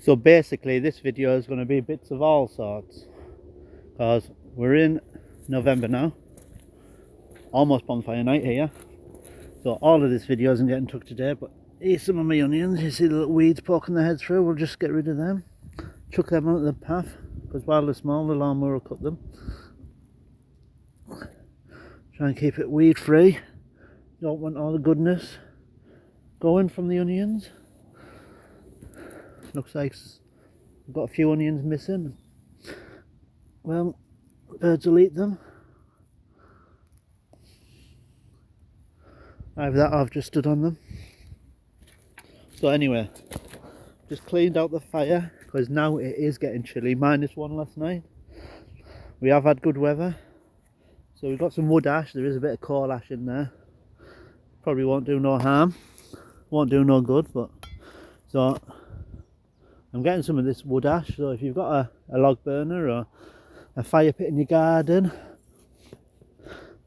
So basically this video is going to be bits of all sorts, because we're in November now, almost bonfire night here. So all of this video isn't getting took today, but here's some of my onions. You see the little weeds poking their head through. We'll just get rid of them, chuck them out of the path, because while they're small the lawnmower will cut them. Try and keep it weed free. Don't want all the goodness going from the onions. Looks like we've got a few onions missing. Well, birds will eat them. Either that or I've just stood on them. So anyway, just cleaned out the fire because now it is getting chilly. -1 last night. We have had good weather. So we've got some wood ash. There is a bit of coal ash in there. Probably won't do no harm. Won't do no good, but so I'm getting some of this wood ash. So if you've got a log burner or a fire pit in your garden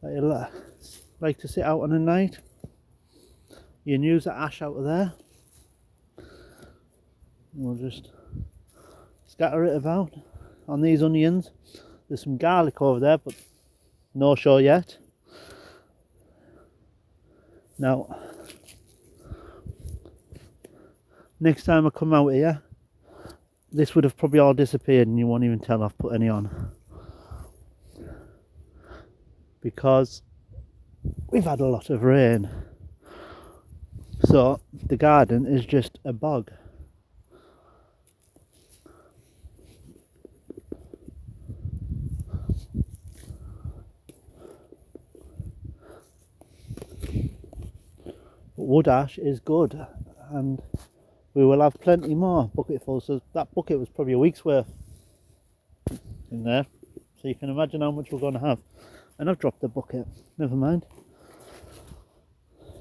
that you like to sit out on a night, you can use the ash out of there. We'll just scatter it about on these onions. There's some garlic over there, but no show yet. Now, next time I come out here, this would have probably all disappeared and you won't even tell I've put any on, because we've had a lot of rain. So the garden is just a bog. Wood ash is good, and we will have plenty more bucketfuls. So that bucket was probably a week's worth in there, so you can imagine how much we're going to have. And I've dropped the bucket, never mind.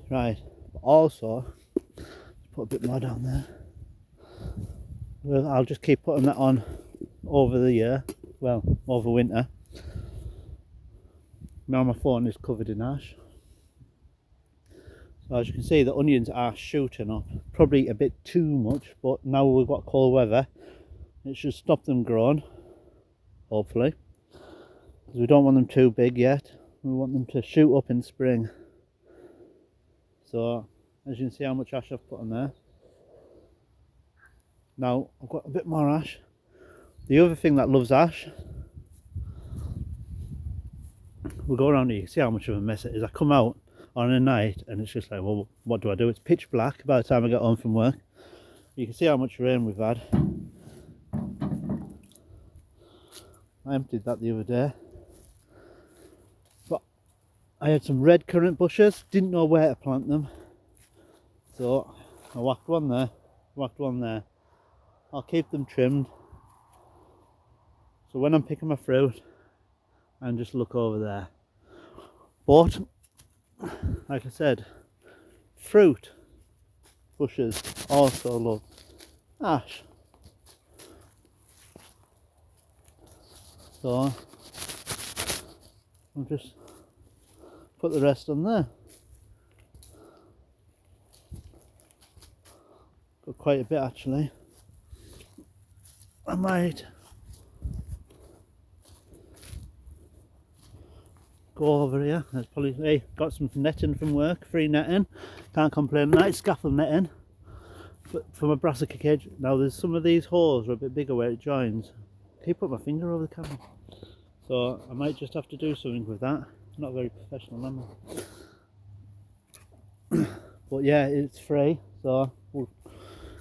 Right, but also put a bit more down there. Well, I'll just keep putting that on over the year, well, over winter. Now my phone is covered in ash. So as you can see, the onions are shooting up, probably a bit too much, but now we've got cold weather, it should stop them growing, hopefully, because we don't want them too big yet. We want them to shoot up in spring. So as you can see how much ash I've put on there. Now I've got a bit more ash. The other thing that loves ash, we'll go around here, you see how much of a mess it is. I come out on a night and it's just like, well, what do I do? It's pitch black by the time I get home from work. You can see how much rain we've had. I emptied that the other day, but I had some red currant bushes, didn't know where to plant them, so I whacked one there, whacked one there. I'll keep them trimmed, so when I'm picking my fruit I can just look over there. But like I said, fruit bushes also love ash. So I'll just put the rest on there. Got quite a bit actually. I might go over here. There's probably, hey, got some netting from work, free netting. Can't complain. Nice scaffold netting, but from a brassica cage. Now there's some of these holes are a bit bigger where it joins. Keep put my finger over the camera. So I might just have to do something with that. Not very professional, am I? But yeah, it's free, so we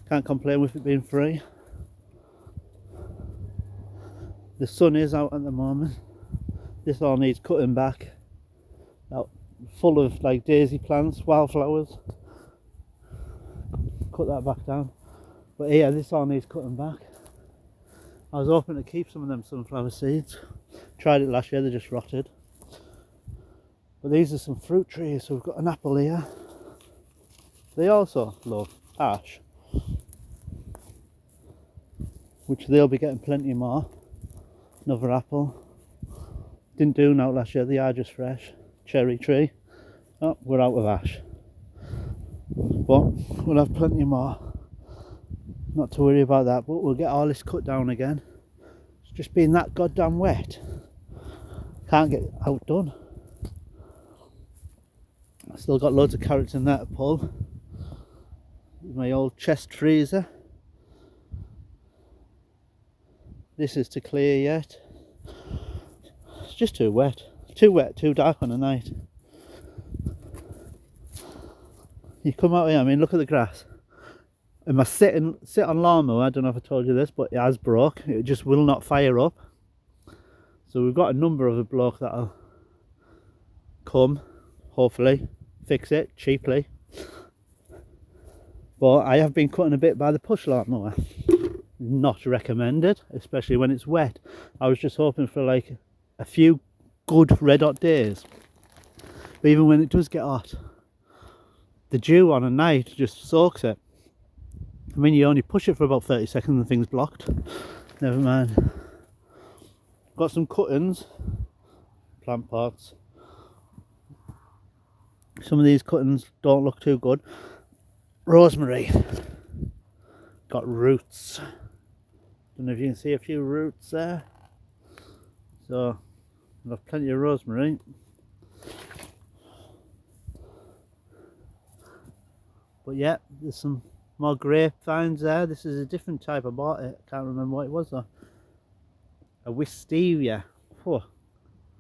can't complain with it being free. The sun is out at the moment. This all needs cutting back. Now, full of like daisy plants, wildflowers. Cut that back down. But yeah, this all needs cutting back. I was hoping to keep some of them sunflower seeds. Tried it last year, they just rotted. But these are some fruit trees. So we've got an apple here. They also love ash, which they'll be getting plenty more. Another apple. Didn't do now last year, they are just fresh. Cherry tree. Oh, we're out of ash. But we'll have plenty more. not to worry about that, but we'll get all this cut down again. It's just been that goddamn wet. Can't get outdone. I've still got loads of carrots in there to pull. My old chest freezer. This is to clear yet. It's just too wet. Too wet, too dark on a night. You come out here, I mean, look at the grass. And my sit on lawnmower, I don't know if I told you this, but it has broke. It just will not fire up. So we've got a number of a bloke that'll come, hopefully, fix it cheaply. But I have been cutting a bit by the push lawnmower. Not recommended, especially when it's wet. I was just hoping for like a few good red hot days. But even when it does get hot, the dew on a night just soaks it. I mean, you only push it for about 30 seconds and the thing's blocked. Never mind. Got some cuttings, plant pots. Some of these cuttings don't look too good. Rosemary. Got roots. Don't know if you can see a few roots there. So, I've got plenty of rosemary. But yeah, there's some more grapevines there. This is a different type. I bought it. I can't remember what it was though. A wisteria. Oh,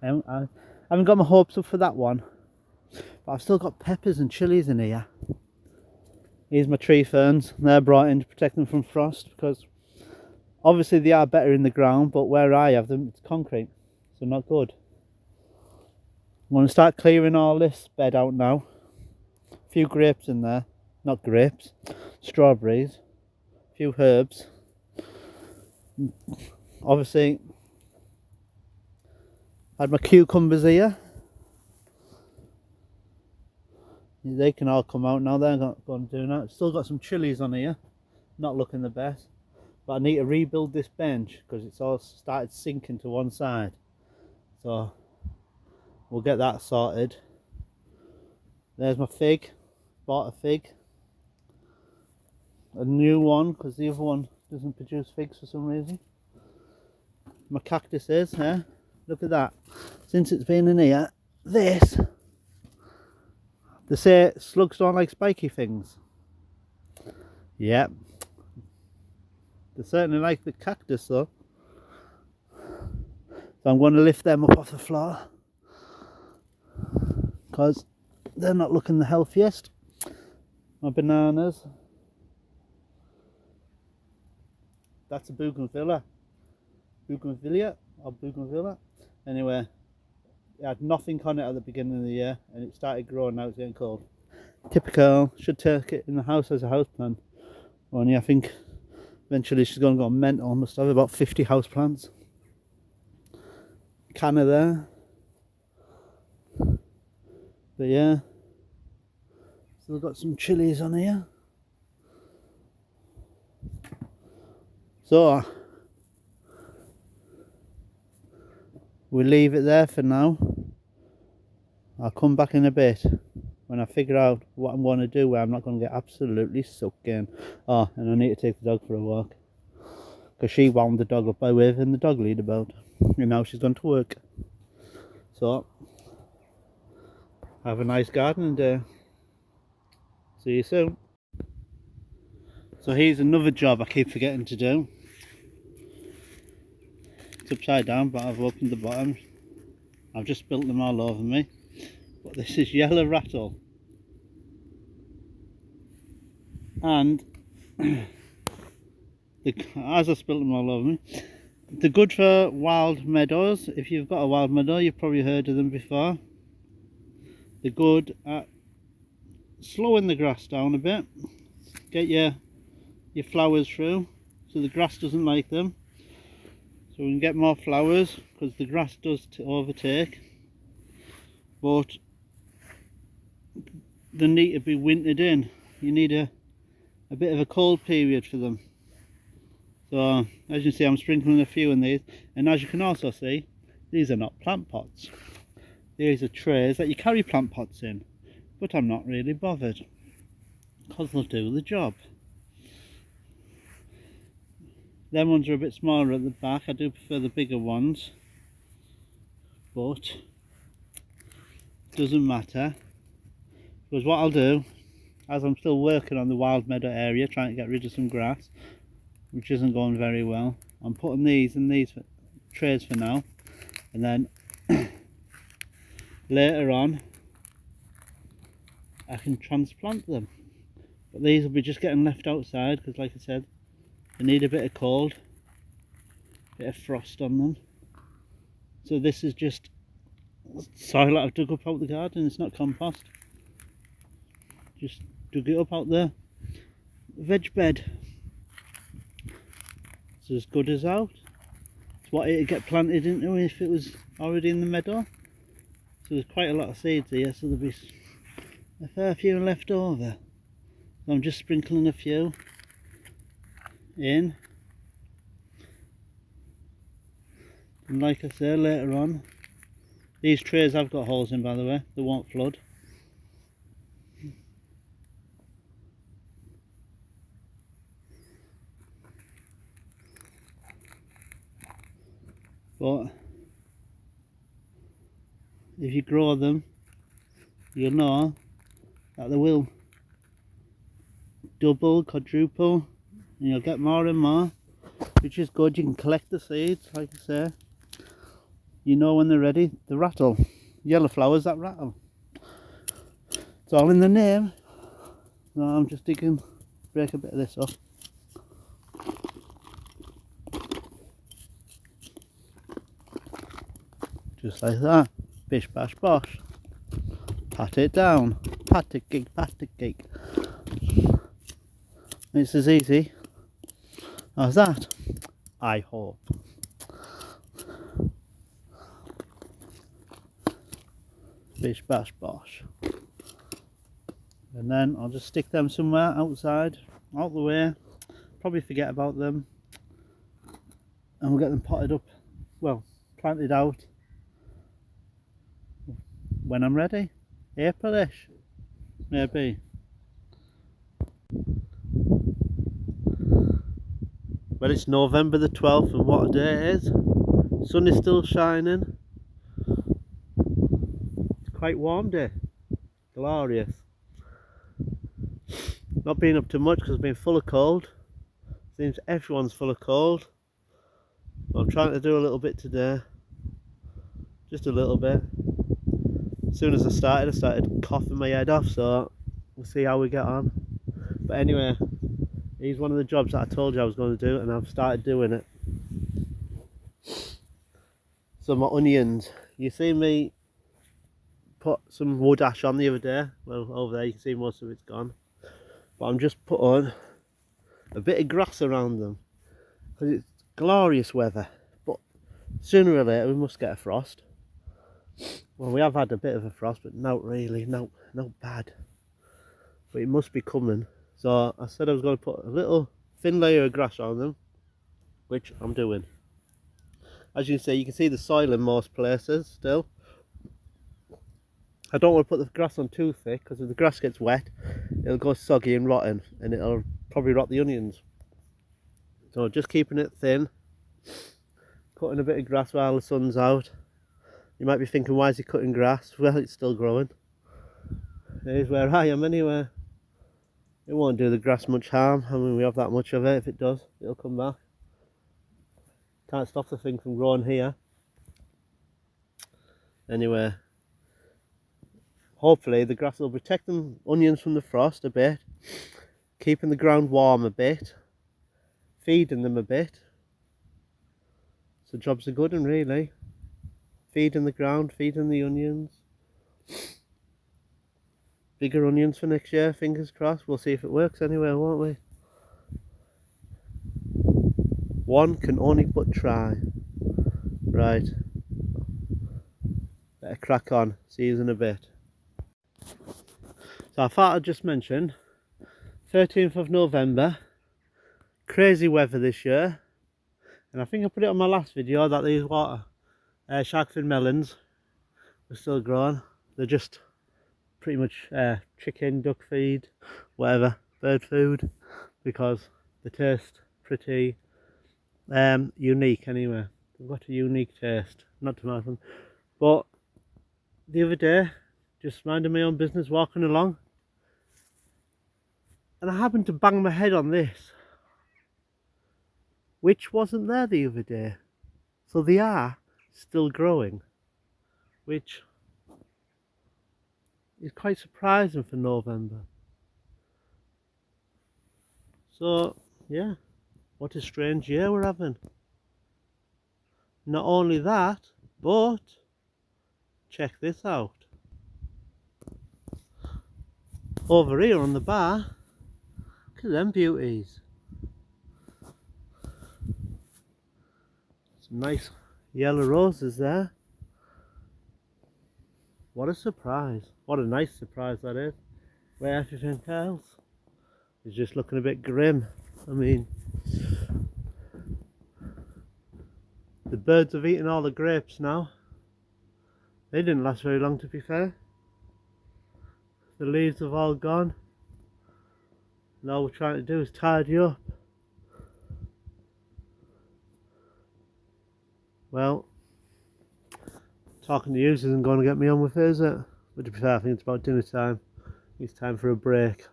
I haven't got my hopes up for that one. But I've still got peppers and chilies in here. Here's my tree ferns. They're brought in to protect them from frost, because obviously they are better in the ground, but where I have them, it's concrete, so not good. I'm going to start clearing all this bed out now. A few grapes in there. Not grapes, strawberries. A few herbs. Obviously, I had my cucumbers here. They can all come out now. They're not going to do that. Still got some chilies on here. Not looking the best. But I need to rebuild this bench because it's all started sinking to one side. So we'll get that sorted. There's my fig. Bought a fig. A new one because the other one doesn't produce figs for some reason. My cactus is, yeah. Look at that. Since it's been in here, this. They say slugs don't like spiky things. Yep. They certainly like the cactus though. So I'm going to lift them up off the floor, because they're not looking the healthiest. My bananas. That's a bougainvillea. Bougainvillea or bougainvillea. Anyway, it had nothing on it at the beginning of the year and it started growing. Now it's getting cold. Typical. Should take it in the house as a houseplant. Only I think eventually she's going to go mental. Must have about 50 houseplants. Canna there. But yeah, still got some chilies on here. So we'll leave it there for now. I'll come back in a bit when I figure out what I'm going to do, where I'm not going to get absolutely sucked in. Oh, and I need to take the dog for a walk, because she wound the dog up by waving the dog lead about, and now she's gone to work. So have a nice gardening day. See you soon. So here's another job I keep forgetting to do. It's upside down, but I've opened the bottom. I've just spilt them all over me. But this is yellow rattle. And as I spilt them all over me, they're good for wild meadows. If you've got a wild meadow, you've probably heard of them before. They're good at slowing the grass down a bit. Get your flowers through, so the grass doesn't like them. So we can get more flowers, because the grass does overtake. But they need to be wintered in. You need a bit of a cold period for them. So as you can see, I'm sprinkling a few in these, and as you can also see, these are not plant pots. These are trays that you carry plant pots in, but I'm not really bothered, because they'll do the job. Them ones are a bit smaller at the back. I do prefer the bigger ones, but doesn't matter, because what I'll do, as I'm still working on the wild meadow area, trying to get rid of some grass which isn't going very well, I'm putting these in these trays for now, and then later on I can transplant them. But these will be just getting left outside because, like I said, they need a bit of cold, bit of frost on them. So this is just soil that I've dug up out the garden. It's not compost, just dug it up out the veg bed. It's as good as out. It's what it'd get planted into if it was already in the meadow. So there's quite a lot of seeds here, so there'll be a fair few left over. So I'm just sprinkling a few in, and like I say, later on, these trays have got holes in, by the way, they won't flood. But if you grow them, you'll know that they will double, quadruple, and you'll get more and more, which is good. You can collect the seeds, like I say. You know when they're ready. They rattle. Yellow flowers that rattle. It's all in the name. So I'm just break a bit of this up. Just like that. Bish bash bosh. Pat it down. Pat it cake, pat it cake. It's as easy as that, I hope. Bish bash bosh. And then I'll just stick them somewhere outside, out the way. Probably forget about them. And we'll get them potted up, well, planted out when I'm ready. April-ish, maybe. Well, it's November the 12th, and what a day it is. Sun is still shining. It's quite warm day. Glorious. Not been up to much because I've been full of cold. Seems everyone's full of cold. I'm trying to do a little bit today. Just a little bit. As soon as I started coughing my head off, so we'll see how we get on. But anyway, here's one of the jobs that I told you I was going to do, and I've started doing it. So my onions, you see me put some wood ash on the other day. Well, over there you can see most of it's gone. But I'm just putting a bit of grass around them because it's glorious weather. But sooner or later we must get a frost. Well, we have had a bit of a frost, but not really, not bad. But it must be coming. So I said I was going to put a little thin layer of grass on them, which I'm doing. As you can see the soil in most places still. I don't want to put the grass on too thick because if the grass gets wet, it'll go soggy and rotten, and it'll probably rot the onions. So just keeping it thin, cutting a bit of grass while the sun's out. You might be thinking, why is he cutting grass? Well, it's still growing. Here's where I am anyway. It won't do the grass much harm. I mean, we have that much of it. If it does, it'll come back. Can't stop the thing from growing here. Anyway, hopefully the grass will protect them onions from the frost a bit, keeping the ground warm a bit, feeding them a bit. So jobs are good, and really feeding the ground, feeding the onions. Bigger onions for next year, fingers crossed. We'll see if it works anyway, won't we? One can only but try. Right, better crack on. See you in a bit. So I thought I'd just mention 13th of November, crazy weather this year, and I think I put it on my last video that these water shark fin melons are still growing. They're just pretty much chicken, duck feed, whatever, bird food, because they taste pretty Unique anyway. They've got a unique taste. Not tomato. But the other day, just minding my own business, walking along, and I happened to bang my head on this, which wasn't there the other day. So they are still growing, which is quite surprising for November. So yeah, what a strange year we're having. Not only that, but check this out. Over here on the bar, look at them beauties. Some nice yellow roses there. What a surprise. What a nice surprise that is. Where everything else is just looking a bit grim. I mean, the birds have eaten all the grapes now. They didn't last very long, to be fair. The leaves have all gone. And all we're trying to do is tidy up. Well, talking to you isn't going to get me on with it, is it? But to be fair, I think it's about dinner time. It's time for a break.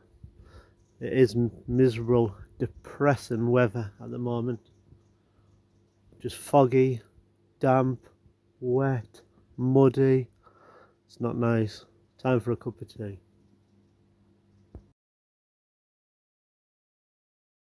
It is miserable, depressing weather at the moment. Just foggy, damp, wet, muddy. It's not nice. Time for a cup of tea.